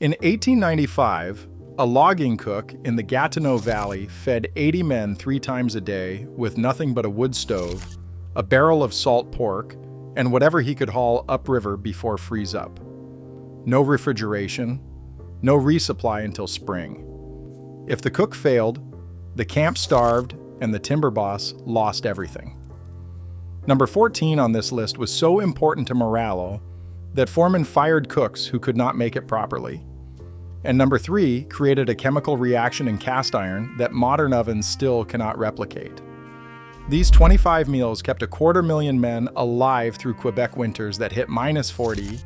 In 1895, a logging cook in the Gatineau Valley fed 80 men 3 times a day with nothing but a wood stove, a barrel of salt pork, and whatever he could haul upriver before freeze up. No refrigeration, no resupply until spring. If the cook failed, the camp starved and the timber boss lost everything. Number 14 on this list was so important to morale that foreman fired cooks who could not make it properly. And number 3 created a chemical reaction in cast iron that modern ovens still cannot replicate. These 25 meals kept 250,000 men alive through Quebec winters that hit -40,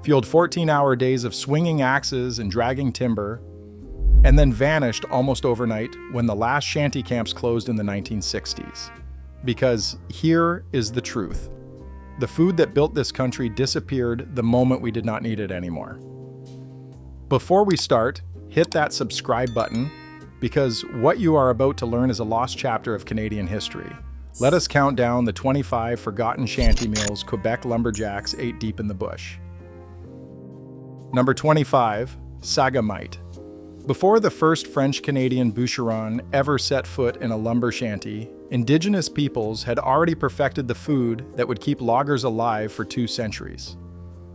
fueled 14-hour days of swinging axes and dragging timber, and then vanished almost overnight when the last shanty camps closed in the 1960s. Because here is the truth. The food that built this country disappeared the moment we did not need it anymore. Before we start, hit that subscribe button, because what you are about to learn is a lost chapter of Canadian history. Let us count down the 25 forgotten shanty meals Quebec lumberjacks ate deep in the bush. Number 25, Sagamite. Before the first French-Canadian bûcheron ever set foot in a lumber shanty, Indigenous peoples had already perfected the food that would keep loggers alive for 2 centuries.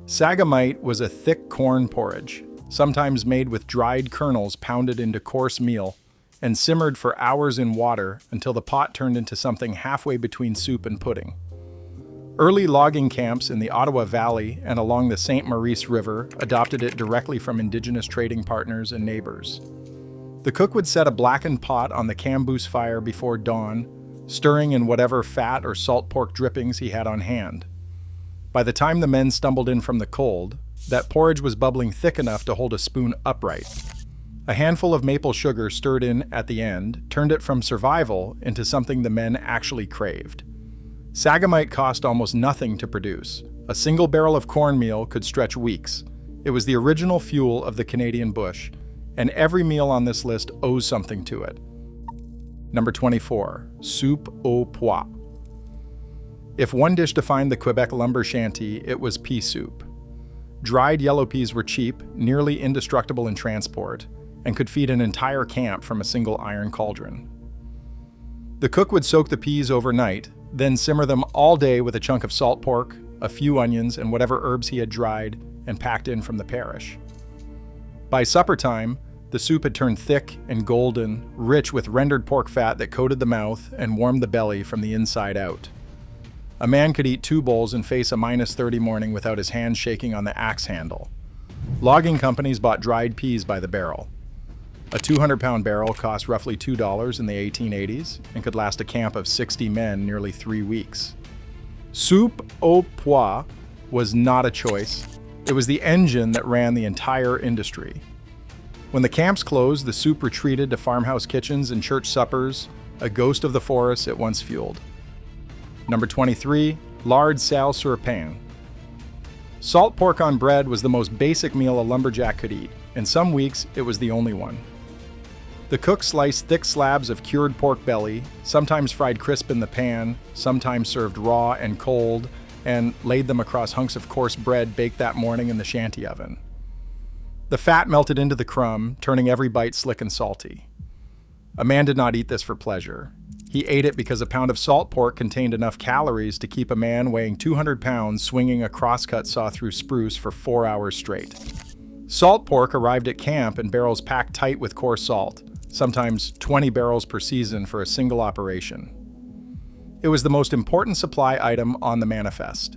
Sagamite was a thick corn porridge, sometimes made with dried kernels pounded into coarse meal and simmered for hours in water until the pot turned into something halfway between soup and pudding. Early logging camps in the Ottawa Valley and along the St. Maurice River adopted it directly from Indigenous trading partners and neighbors. The cook would set a blackened pot on the camboose fire before dawn, stirring in whatever fat or salt pork drippings he had on hand. By the time the men stumbled in from the cold, that porridge was bubbling thick enough to hold a spoon upright. A handful of maple sugar stirred in at the end turned it from survival into something the men actually craved. Sagamite cost almost nothing to produce. A single barrel of cornmeal could stretch weeks. It was the original fuel of the Canadian bush, and every meal on this list owes something to it. Number 24, soupe aux pois. If one dish defined the Quebec lumber shanty, it was pea soup. Dried yellow peas were cheap, nearly indestructible in transport, and could feed an entire camp from a single iron cauldron. The cook would soak the peas overnight, then simmer them all day with a chunk of salt pork, a few onions, and whatever herbs he had dried and packed in from the parish. By supper time, the soup had turned thick and golden, rich with rendered pork fat that coated the mouth and warmed the belly from the inside out. A man could eat 2 bowls and face a -30 morning without his hands shaking on the axe handle. Logging companies bought dried peas by the barrel. A 200-pound barrel cost roughly $2 in the 1880s and could last a camp of 60 men nearly 3 weeks. Soupe aux pois was not a choice. It was the engine that ran the entire industry. When the camps closed, the soup retreated to farmhouse kitchens and church suppers, a ghost of the forest it once fueled. Number 23, lard sal sur pain. Salt pork on bread was the most basic meal a lumberjack could eat, and some weeks it was the only one. The cook sliced thick slabs of cured pork belly, sometimes fried crisp in the pan, sometimes served raw and cold, and laid them across hunks of coarse bread baked that morning in the shanty oven. The fat melted into the crumb, turning every bite slick and salty. A man did not eat this for pleasure. He ate it because a pound of salt pork contained enough calories to keep a man weighing 200 pounds swinging a crosscut saw-through spruce for 4 hours straight. Salt pork arrived at camp in barrels packed tight with coarse salt, sometimes 20 barrels per season for a single operation. It was the most important supply item on the manifest.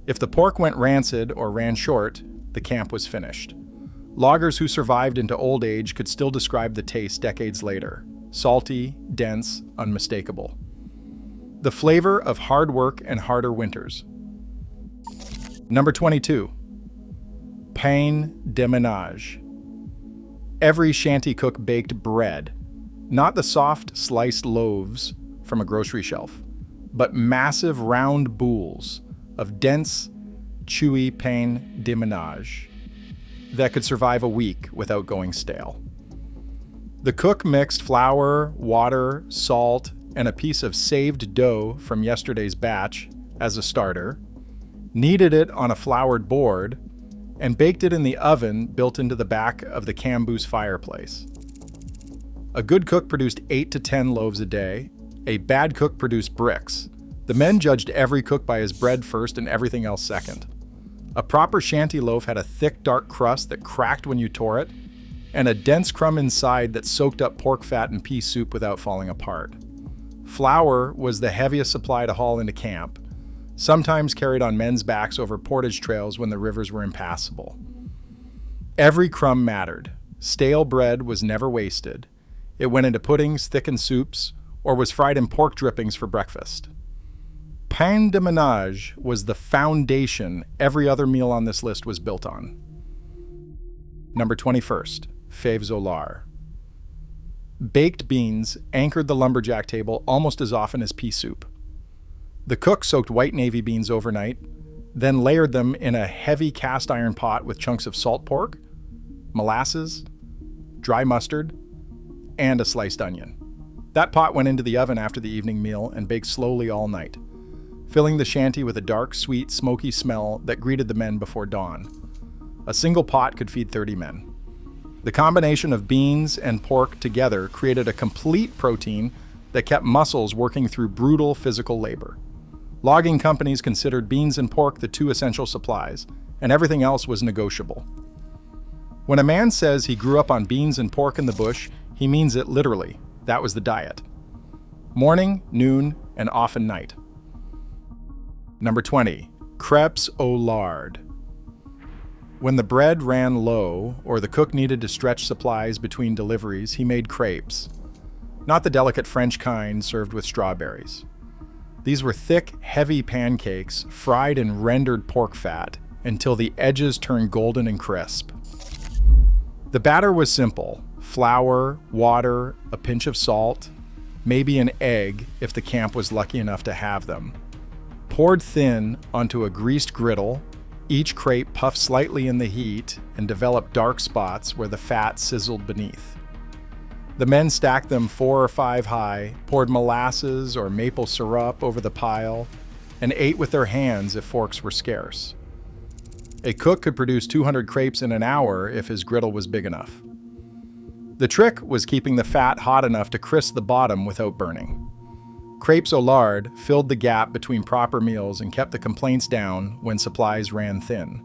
If the pork went rancid or ran short, the camp was finished. Loggers who survived into old age could still describe the taste decades later. Salty, dense, unmistakable. The flavor of hard work and harder winters. Number 22, pain de ménage. Every shanty cook baked bread, not the soft sliced loaves from a grocery shelf, but massive round boules of dense, chewy pain de ménage that could survive a week without going stale. The cook mixed flour, water, salt, and a piece of saved dough from yesterday's batch as a starter, kneaded it on a floured board, and baked it in the oven built into the back of the camboose fireplace. A good cook produced 8 to 10 loaves a day. A bad cook produced bricks. The men judged every cook by his bread first and everything else second. A proper shanty loaf had a thick, dark crust that cracked when you tore it, and a dense crumb inside that soaked up pork fat and pea soup without falling apart. Flour was the heaviest supply to haul into camp, sometimes carried on men's backs over portage trails when the rivers were impassable. Every crumb mattered. Stale bread was never wasted. It went into puddings, thickened soups, or was fried in pork drippings for breakfast. Pain de ménage was the foundation every other meal on this list was built on. Number 21st, fèves au lard. Baked beans anchored the lumberjack table almost as often as pea soup. The cook soaked white navy beans overnight, then layered them in a heavy cast iron pot with chunks of salt pork, molasses, dry mustard, and a sliced onion. That pot went into the oven after the evening meal and baked slowly all night, filling the shanty with a dark, sweet, smoky smell that greeted the men before dawn. A single pot could feed 30 men. The combination of beans and pork together created a complete protein that kept muscles working through brutal physical labor. Logging companies considered beans and pork the two essential supplies, and everything else was negotiable. When a man says he grew up on beans and pork in the bush, he means it literally. That was the diet. Morning, noon, and often night. Number 20, crêpes au lard. When the bread ran low, or the cook needed to stretch supplies between deliveries, he made crêpes. Not the delicate French kind served with strawberries. These were thick, heavy pancakes fried in rendered pork fat until the edges turned golden and crisp. The batter was simple: flour, water, a pinch of salt, maybe an egg if the camp was lucky enough to have them. Poured thin onto a greased griddle, each crepe puffed slightly in the heat and developed dark spots where the fat sizzled beneath. The men stacked them 4 or 5 high, poured molasses or maple syrup over the pile, and ate with their hands if forks were scarce. A cook could produce 200 crepes in an hour if his griddle was big enough. The trick was keeping the fat hot enough to crisp the bottom without burning. Crepes au lard filled the gap between proper meals and kept the complaints down when supplies ran thin.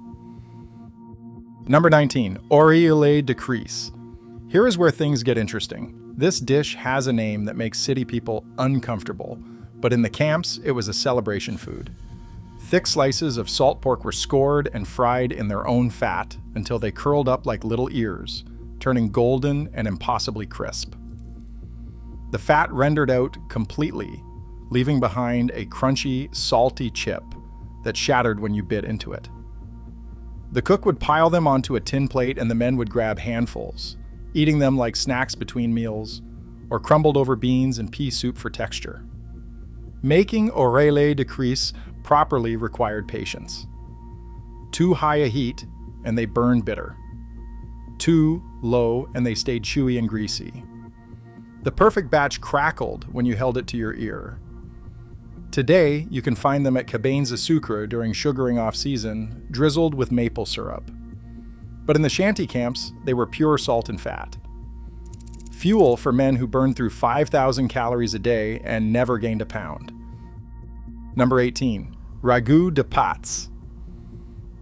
Number 19, oreille de Crise. Here is where things get interesting. This dish has a name that makes city people uncomfortable, but in the camps, it was a celebration food. Thick slices of salt pork were scored and fried in their own fat until they curled up like little ears, turning golden and impossibly crisp. The fat rendered out completely, leaving behind a crunchy, salty chip that shattered when you bit into it. The cook would pile them onto a tin plate and the men would grab handfuls, eating them like snacks between meals, or crumbled over beans and pea soup for texture. Making oreille de Crise properly required patience. Too high a heat, and they burned bitter. Too low, and they stayed chewy and greasy. The perfect batch crackled when you held it to your ear. Today, you can find them at cabanes de sucre during sugaring off-season, drizzled with maple syrup. But in the shanty camps, they were pure salt and fat. Fuel for men who burned through 5,000 calories a day and never gained a pound. Number 18, ragoût de pâtes.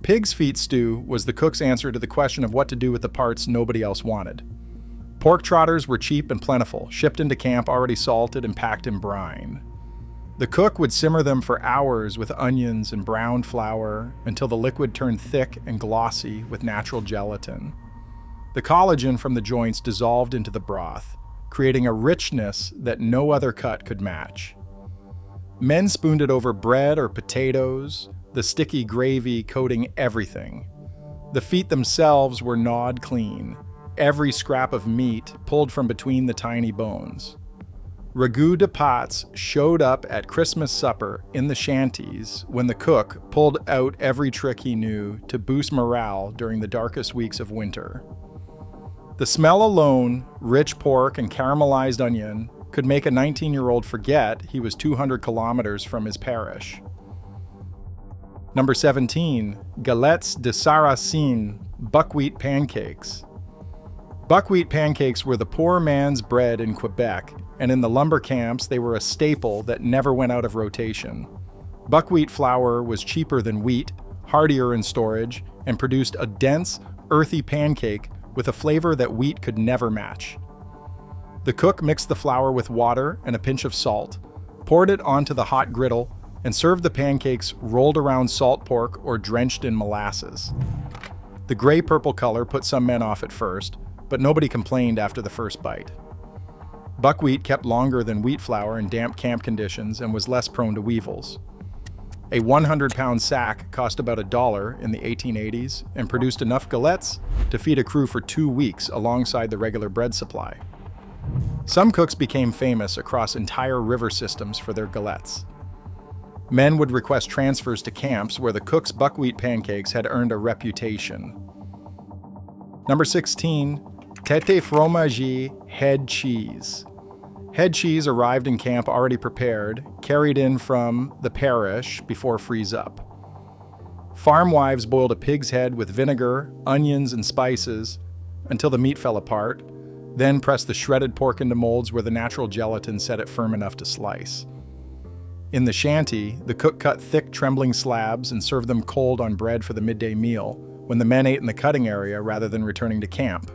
Pig's feet stew was the cook's answer to the question of what to do with the parts nobody else wanted. Pork trotters were cheap and plentiful, shipped into camp already salted and packed in brine. The cook would simmer them for hours with onions and browned flour until the liquid turned thick and glossy with natural gelatin. The collagen from the joints dissolved into the broth, creating a richness that no other cut could match. Men spooned it over bread or potatoes, the sticky gravy coating everything. The feet themselves were gnawed clean, every scrap of meat pulled from between the tiny bones. Ragoût de pâtes showed up at Christmas supper in the shanties when the cook pulled out every trick he knew to boost morale during the darkest weeks of winter. The smell alone, rich pork and caramelized onion, could make a 19-year-old forget he was 200 kilometers from his parish. Number 17, galettes de sarrasin, buckwheat pancakes. Buckwheat pancakes were the poor man's bread in Quebec, and in the lumber camps they were a staple that never went out of rotation. Buckwheat flour was cheaper than wheat, heartier in storage, and produced a dense, earthy pancake with a flavor that wheat could never match. The cook mixed the flour with water and a pinch of salt, poured it onto the hot griddle, and served the pancakes rolled around salt pork or drenched in molasses. The gray-purple color put some men off at first, but nobody complained after the first bite. Buckwheat kept longer than wheat flour in damp camp conditions and was less prone to weevils. A 100-pound sack cost about $1 in the 1880s and produced enough galettes to feed a crew for 2 weeks alongside the regular bread supply. Some cooks became famous across entire river systems for their galettes. Men would request transfers to camps where the cook's buckwheat pancakes had earned a reputation. Number 16, tête fromage, head cheese. Head cheese arrived in camp already prepared, carried in from the parish before freeze up. Farm wives boiled a pig's head with vinegar, onions, and spices until the meat fell apart, then pressed the shredded pork into molds where the natural gelatin set it firm enough to slice. In the shanty, the cook cut thick, trembling slabs and served them cold on bread for the midday meal, when the men ate in the cutting area rather than returning to camp.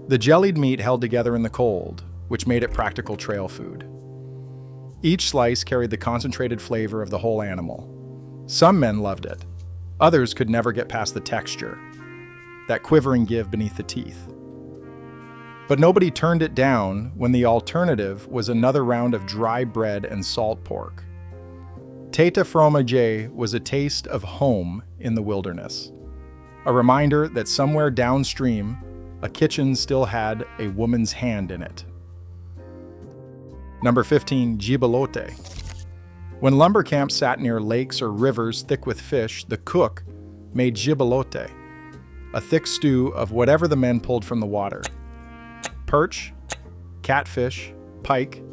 The jellied meat held together in the cold, which made it practical trail food. Each slice carried the concentrated flavor of the whole animal. Some men loved it. Others could never get past the texture, that quivering give beneath the teeth. But nobody turned it down when the alternative was another round of dry bread and salt pork. Tête fromage was a taste of home in the wilderness, a reminder that somewhere downstream, a kitchen still had a woman's hand in it. Number 15, gibelotte. When lumber camps sat near lakes or rivers thick with fish, the cook made gibelotte, a thick stew of whatever the men pulled from the water. Perch, catfish, pike,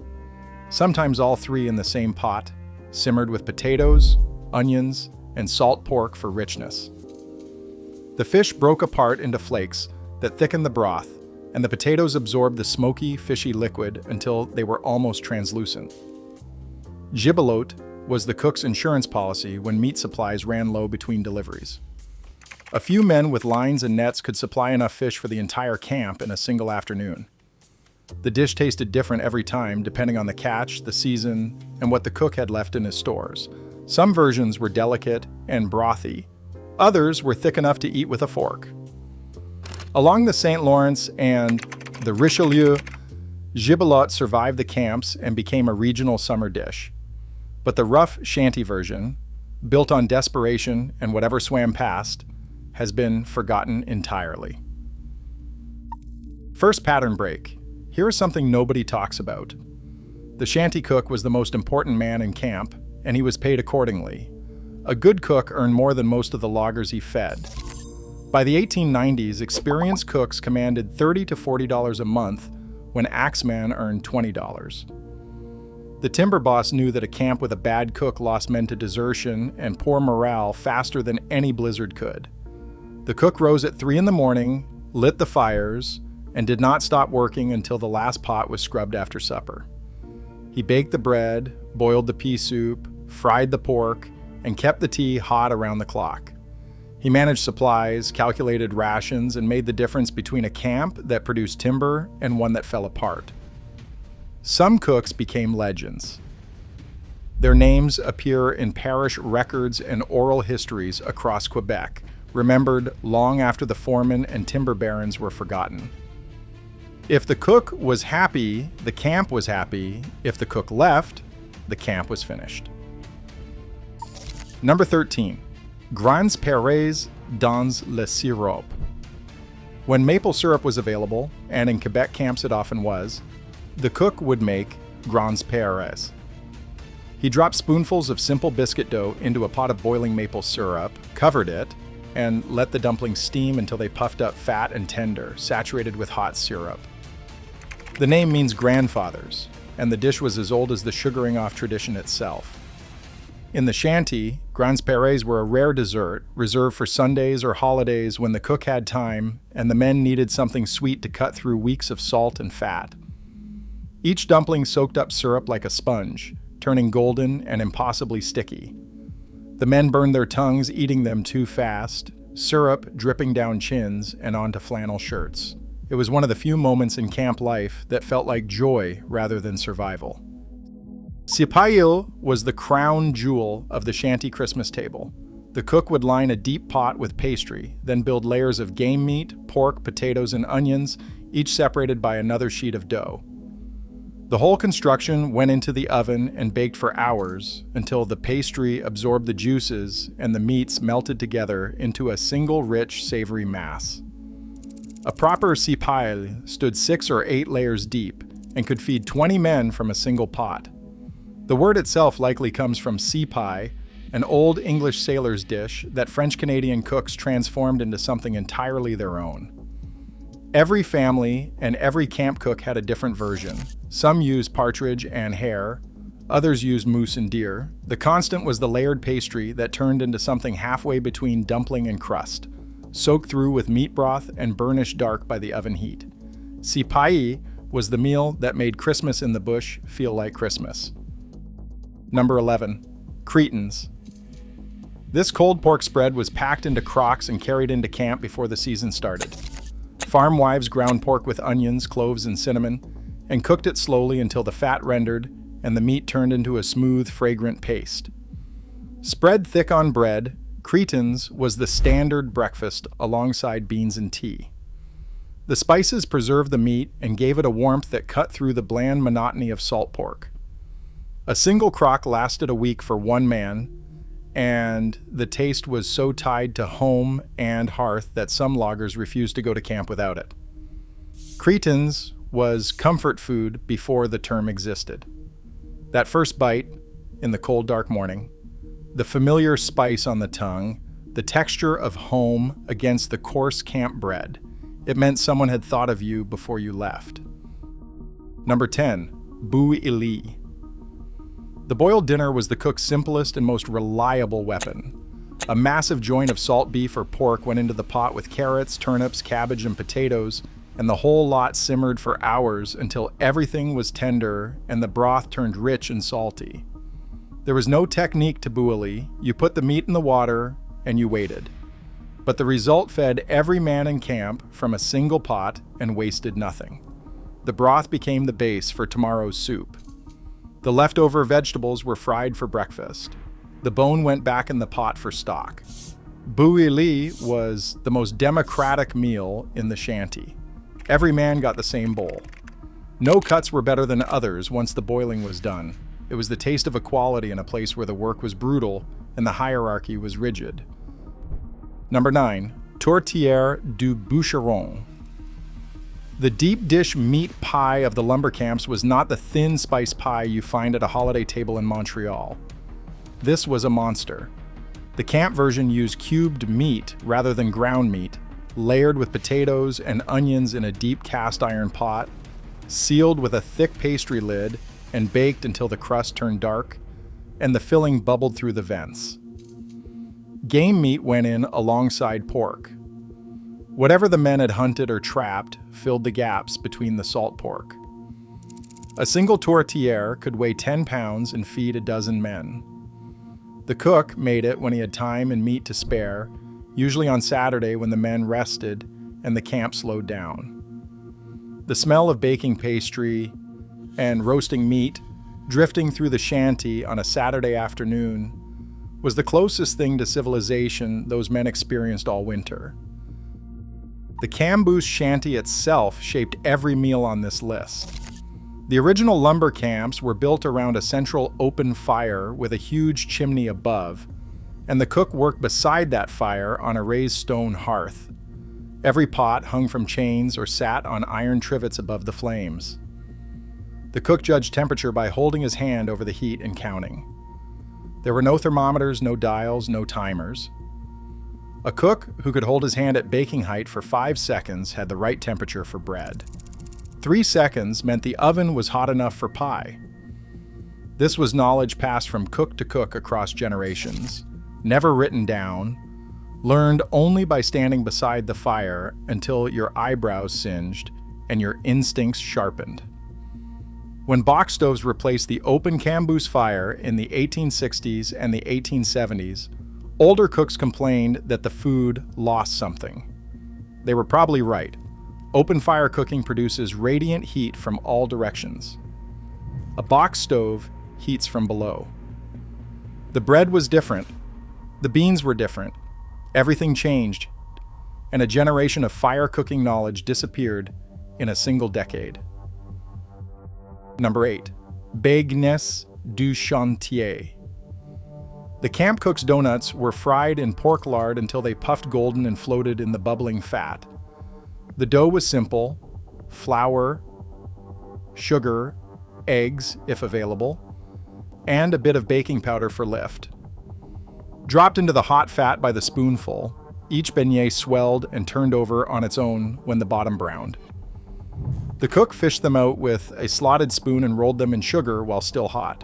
sometimes all three in the same pot, simmered with potatoes, onions, and salt pork for richness. The fish broke apart into flakes that thickened the broth, and the potatoes absorbed the smoky, fishy liquid until they were almost translucent. Gibelotte was the cook's insurance policy when meat supplies ran low between deliveries. A few men with lines and nets could supply enough fish for the entire camp in a single afternoon. The dish tasted different every time, depending on the catch, the season, and what the cook had left in his stores. Some versions were delicate and brothy. Others were thick enough to eat with a fork. Along the St. Lawrence and the Richelieu, gibelotte survived the camps and became a regional summer dish. But the rough shanty version, built on desperation and whatever swam past, has been forgotten entirely. First pattern break. Here is something nobody talks about. The shanty cook was the most important man in camp, and he was paid accordingly. A good cook earned more than most of the loggers he fed. By the 1890s, experienced cooks commanded $30 to $40 a month, when axemen earned $20. The timber boss knew that a camp with a bad cook lost men to desertion and poor morale faster than any blizzard could. The cook rose at 3 in the morning, lit the fires, and did not stop working until the last pot was scrubbed after supper. He baked the bread, boiled the pea soup, fried the pork, and kept the tea hot around the clock. He managed supplies, calculated rations, and made the difference between a camp that produced timber and one that fell apart. Some cooks became legends. Their names appear in parish records and oral histories across Quebec, remembered long after the foremen and timber barons were forgotten. If the cook was happy, the camp was happy. If the cook left, the camp was finished. Number 13, grands perles dans le sirop. When maple syrup was available, and in Quebec camps it often was, the cook would make grands perles. He dropped spoonfuls of simple biscuit dough into a pot of boiling maple syrup, covered it, and let the dumplings steam until they puffed up fat and tender, saturated with hot syrup. The name means grandfathers, and the dish was as old as the sugaring off tradition itself. In the shanty, grands pares were a rare dessert, reserved for Sundays or holidays when the cook had time and the men needed something sweet to cut through weeks of salt and fat. Each dumpling soaked up syrup like a sponge, turning golden and impossibly sticky. The men burned their tongues eating them too fast, syrup dripping down chins and onto flannel shirts. It was one of the few moments in camp life that felt like joy rather than survival. Sipail was the crown jewel of the shanty Christmas table. The cook would line a deep pot with pastry, then build layers of game meat, pork, potatoes, and onions, each separated by another sheet of dough. The whole construction went into the oven and baked for hours until the pastry absorbed the juices and the meats melted together into a single rich, savory mass. A proper sipail stood 6 or 8 layers deep and could feed 20 men from a single pot. The word itself likely comes from sea pie, an old English sailor's dish that French-Canadian cooks transformed into something entirely their own. Every family and every camp cook had a different version. Some used partridge and hare, others used moose and deer. The constant was the layered pastry that turned into something halfway between dumpling and crust, soaked through with meat broth and burnished dark by the oven heat. Sipai was the meal that made Christmas in the bush feel like Christmas. Number 11. Cretans. This cold pork spread was packed into crocks and carried into camp before the season started. Farm wives ground pork with onions, cloves, and cinnamon, and cooked it slowly until the fat rendered and the meat turned into a smooth, fragrant paste. Spread thick on bread, Cretans was the standard breakfast alongside beans and tea. The spices preserved the meat and gave it a warmth that cut through the bland monotony of salt pork. A single crock lasted a week for one man, and the taste was so tied to home and hearth that some loggers refused to go to camp without it. Cretans was comfort food before the term existed. That first bite, in the cold, dark morning, the familiar spice on the tongue, the texture of home against the coarse camp bread, it meant someone had thought of you before you left. Number 10. Bouilli. The boiled dinner was the cook's simplest and most reliable weapon. A massive joint of salt beef or pork went into the pot with carrots, turnips, cabbage, and potatoes, and the whole lot simmered for hours until everything was tender and the broth turned rich and salty. There was no technique to bouilli. You put the meat in the water and you waited. But the result fed every man in camp from a single pot and wasted nothing. The broth became the base for tomorrow's soup. The leftover vegetables were fried for breakfast. The bone went back in the pot for stock. Bouilli was the most democratic meal in the shanty. Every man got the same bowl. No cuts were better than others once the boiling was done. It was the taste of equality in a place where the work was brutal and the hierarchy was rigid. Number 9. Tourtière du bûcheron. The deep dish meat pie of the lumber camps was not the thin spice pie you find at a holiday table in Montreal. This was a monster. The camp version used cubed meat rather than ground meat, layered with potatoes and onions in a deep cast iron pot, sealed with a thick pastry lid, and baked until the crust turned dark, and the filling bubbled through the vents. Game meat went in alongside pork. Whatever the men had hunted or trapped filled the gaps between the salt pork. A single tourtière could weigh 10 pounds and feed a dozen men. The cook made it when he had time and meat to spare, usually on Saturday when the men rested and the camp slowed down. The smell of baking pastry and roasting meat drifting through the shanty on a Saturday afternoon was the closest thing to civilization those men experienced all winter. The Camboose shanty itself shaped every meal on this list. The original lumber camps were built around a central open fire with a huge chimney above, and the cook worked beside that fire on a raised stone hearth. Every pot hung from chains or sat on iron trivets above the flames. The cook judged temperature by holding his hand over the heat and counting. There were no thermometers, no dials, no timers. A cook who could hold his hand at baking height for 5 seconds had the right temperature for bread. 3 seconds meant the oven was hot enough for pie. This was knowledge passed from cook to cook across generations, never written down, learned only by standing beside the fire until your eyebrows singed and your instincts sharpened. When box stoves replaced the open camboose fire in the 1860s and the 1870s, older cooks complained that the food lost something. They were probably right. Open fire cooking produces radiant heat from all directions. A box stove heats from below. The bread was different. The beans were different. Everything changed, and a generation of fire cooking knowledge disappeared in a single decade. Number 8. Baignes du Chantier. The camp cook's donuts were fried in pork lard until they puffed golden and floated in the bubbling fat. The dough was simple: flour, sugar, eggs, if available, and a bit of baking powder for lift. Dropped into the hot fat by the spoonful, each beignet swelled and turned over on its own when the bottom browned. The cook fished them out with a slotted spoon and rolled them in sugar while still hot.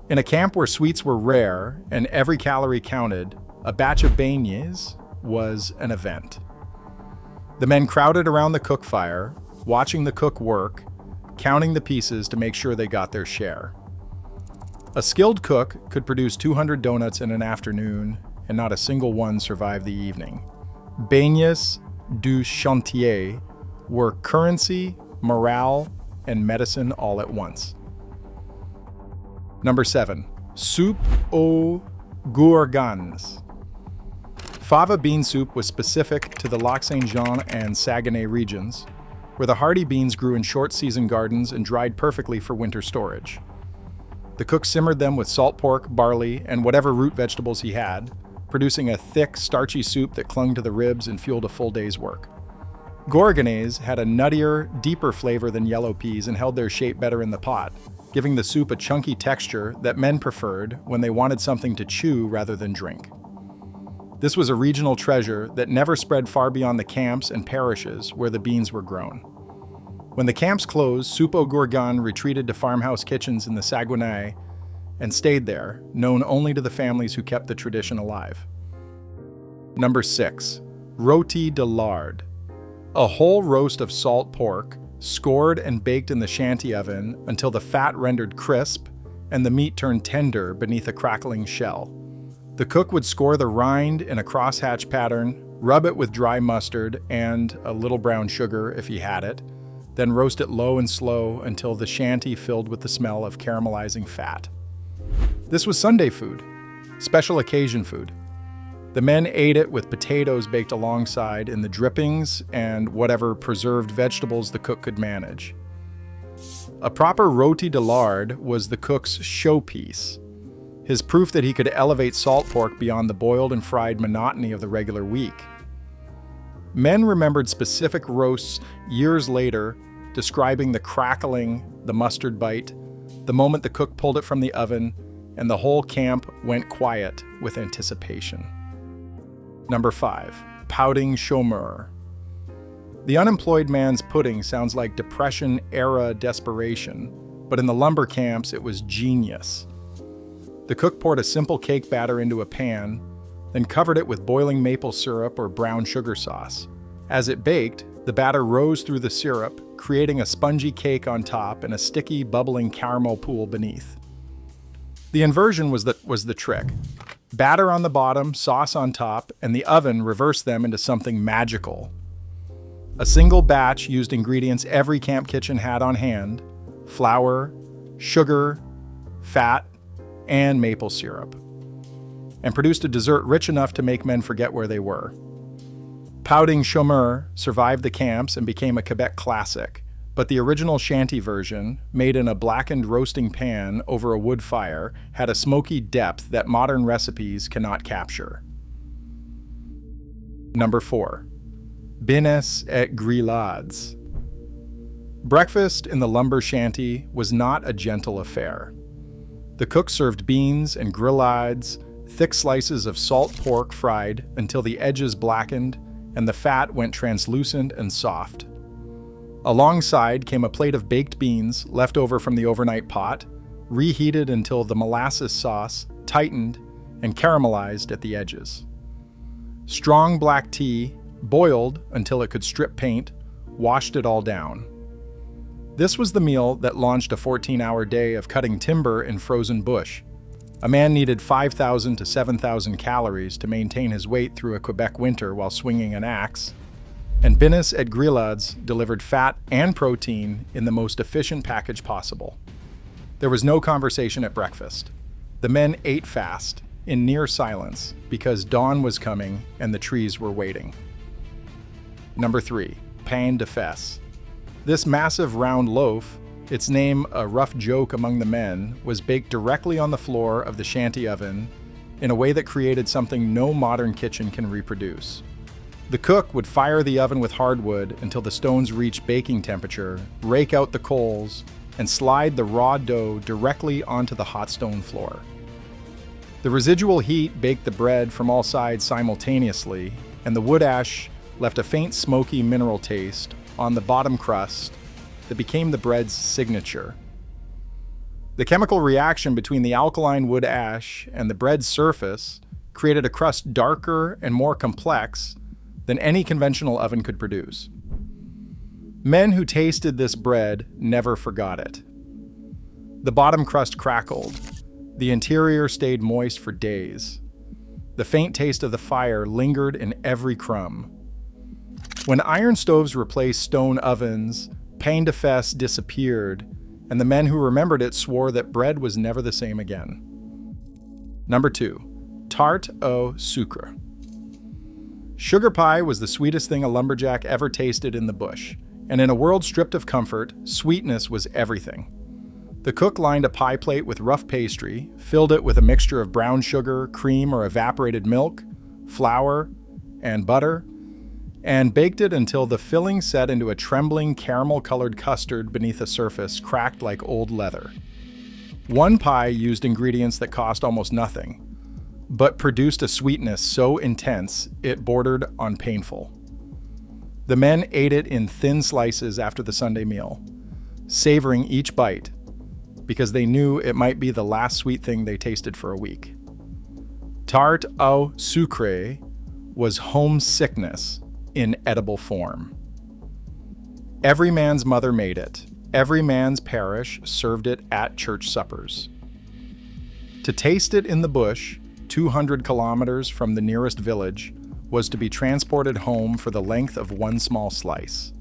In a camp where sweets were rare and every calorie counted, a batch of beignets was an event. The men crowded around the cook fire, watching the cook work, counting the pieces to make sure they got their share. A skilled cook could produce 200 donuts in an afternoon, and not a single one survived the evening. Baignes du Chantier were currency, morale, and medicine all at once. Number 7. Soupe aux gourgans. Fava bean soup was specific to the Lac-Saint-Jean and Saguenay regions, where the Hearty beans grew in short-season gardens and dried perfectly for winter storage. The cook simmered them with salt pork, barley, and whatever root vegetables he had, producing a thick, starchy soup that clung to the ribs and fueled a full day's work. Gourganays had a nuttier, deeper flavor than yellow peas and held their shape better in the pot, giving the soup a chunky texture that men preferred when they wanted something to chew rather than drink. This was a regional treasure that never spread far beyond the camps and parishes where the beans were grown. When the camps closed, soupe aux gourgans retreated to farmhouse kitchens in the Saguenay and stayed there, known only to the families who kept the tradition alive. Number 6. Rôti de lard. A whole roast of salt pork, scored and baked in the shanty oven until the fat rendered crisp and the meat turned tender beneath a crackling shell. The cook would score the rind in a crosshatch pattern, rub it with dry mustard and a little brown sugar if he had it, then roast it low and slow until the shanty filled with the smell of caramelizing fat. This was Sunday food, special occasion food. The men ate it with potatoes baked alongside in the drippings and whatever preserved vegetables the cook could manage. A proper rôti de lard was the cook's showpiece, his proof that he could elevate salt pork beyond the boiled and fried monotony of the regular week. Men remembered specific roasts years later, describing the crackling, the mustard bite, the moment the cook pulled it from the oven, and the whole camp went quiet with anticipation. Number 5. Pouting chômeur. The unemployed man's pudding sounds like Depression-era desperation, but in the lumber camps it was genius. The cook poured a simple cake batter into a pan, then covered it with boiling maple syrup or brown sugar sauce. As it baked, the batter rose through the syrup, creating a spongy cake on top and a sticky, bubbling caramel pool beneath. The inversion was the trick. Batter on the bottom, sauce on top, and the oven reversed them into something magical. A single batch used ingredients every camp kitchen had on hand: flour, sugar, fat, and maple syrup, and produced a dessert rich enough to make men forget where they were. Pouting chômeur survived the camps and became a Quebec classic, but the original shanty version, made in a blackened roasting pan over a wood fire, had a smoky depth that modern recipes cannot capture. Number 4. Bines et grillades. Breakfast in the lumber shanty was not a gentle affair. The cook served beans and grillades, thick slices of salt pork fried until the edges blackened and the fat went translucent and soft. Alongside came a plate of baked beans left over from the overnight pot, reheated until the molasses sauce tightened and caramelized at the edges. Strong black tea, boiled until it could strip paint, washed it all down. This was the meal that launched a 14-hour day of cutting timber in frozen bush. A man needed 5,000 to 7,000 calories to maintain his weight through a Quebec winter while swinging an axe, and Binnis et Grillades delivered fat and protein in the most efficient package possible. There was no conversation at breakfast. The men ate fast, in near silence, because dawn was coming and the trees were waiting. Number 3, pain de fesse. This massive round loaf, its name a rough joke among the men, was baked directly on the floor of the shanty oven in a way that created something no modern kitchen can reproduce. The cook would fire the oven with hardwood until the stones reached baking temperature, rake out the coals, and slide the raw dough directly onto the hot stone floor. The residual heat baked the bread from all sides simultaneously, and the wood ash left a faint smoky mineral taste on the bottom crust that became the bread's signature. The chemical reaction between the alkaline wood ash and the bread's surface created a crust darker and more complex than any conventional oven could produce. Men who tasted this bread never forgot it. The bottom crust crackled. The interior stayed moist for days. The faint taste of the fire lingered in every crumb. When iron stoves replaced stone ovens, pain de fesse disappeared, and the men who remembered it swore that bread was never the same again. Number 2, tarte au sucre. Sugar pie was the sweetest thing a lumberjack ever tasted in the bush, and in a world stripped of comfort, sweetness was everything. The cook lined a pie plate with rough pastry, filled it with a mixture of brown sugar, cream or evaporated milk, flour, and butter, and baked it until the filling set into a trembling caramel-colored custard beneath a surface cracked like old leather. One pie used ingredients that cost almost nothing, but produced a sweetness so intense it bordered on painful. The men ate it in thin slices after the Sunday meal, savoring each bite, because they knew it might be the last sweet thing they tasted for a week. Tarte au sucre was homesickness in edible form. Every man's mother made it. Every man's parish served it at church suppers. To taste it in the bush, 200 kilometers from the nearest village, was to be transported home for the length of one small slice.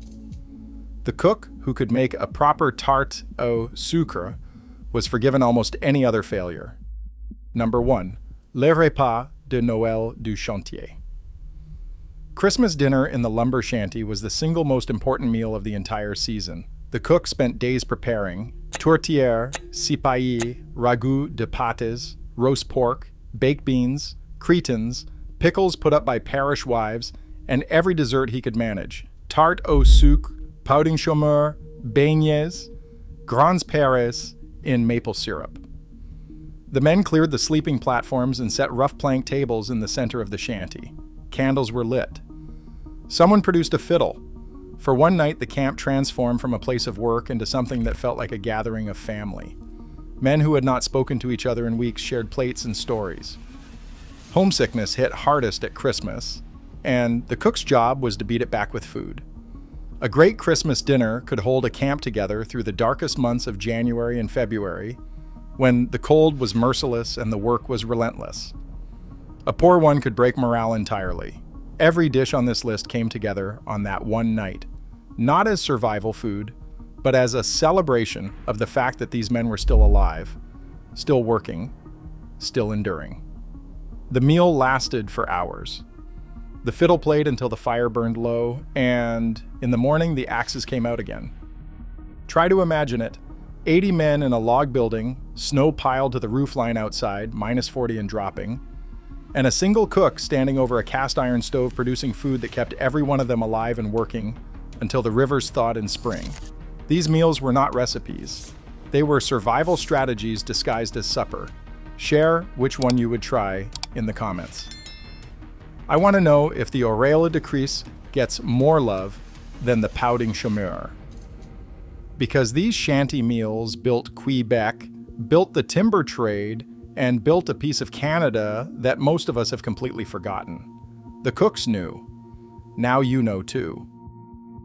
The cook, who could make a proper tarte au sucre, was forgiven almost any other failure. Number 1, le repas de Noël du chantier. Christmas dinner in the lumber shanty was the single most important meal of the entire season. The cook spent days preparing tourtière, cipailles, ragout de pâtes, roast pork, baked beans, cretins, pickles put up by parish wives, and every dessert he could manage. Tarte au sucre, pudding chômeur, beignets, grands pares in maple syrup. The men cleared the sleeping platforms and set rough plank tables in the center of the shanty. Candles were lit. Someone produced a fiddle. For one night, the camp transformed from a place of work into something that felt like a gathering of family. Men who had not spoken to each other in weeks shared plates and stories. Homesickness hit hardest at Christmas, and the cook's job was to beat it back with food. A great Christmas dinner could hold a camp together through the darkest months of January and February, when the cold was merciless and the work was relentless. A poor one could break morale entirely. Every dish on this list came together on that one night, not as survival food, but as a celebration of the fact that these men were still alive, still working, still enduring. The meal lasted for hours. The fiddle played until the fire burned low, and in the morning the axes came out again. Try to imagine it. 80 men in a log building, snow piled to the roofline outside, minus 40 and dropping, and a single cook standing over a cast iron stove producing food that kept every one of them alive and working until the rivers thawed in spring. These meals were not recipes. They were survival strategies disguised as supper. Share which one you would try in the comments. I want to know if the oreille de Crise gets more love than the pudding chômeur. Because these shanty meals built Quebec built the timber trade, and built a piece of Canada that most of us have completely forgotten. The cooks knew. Now you know too.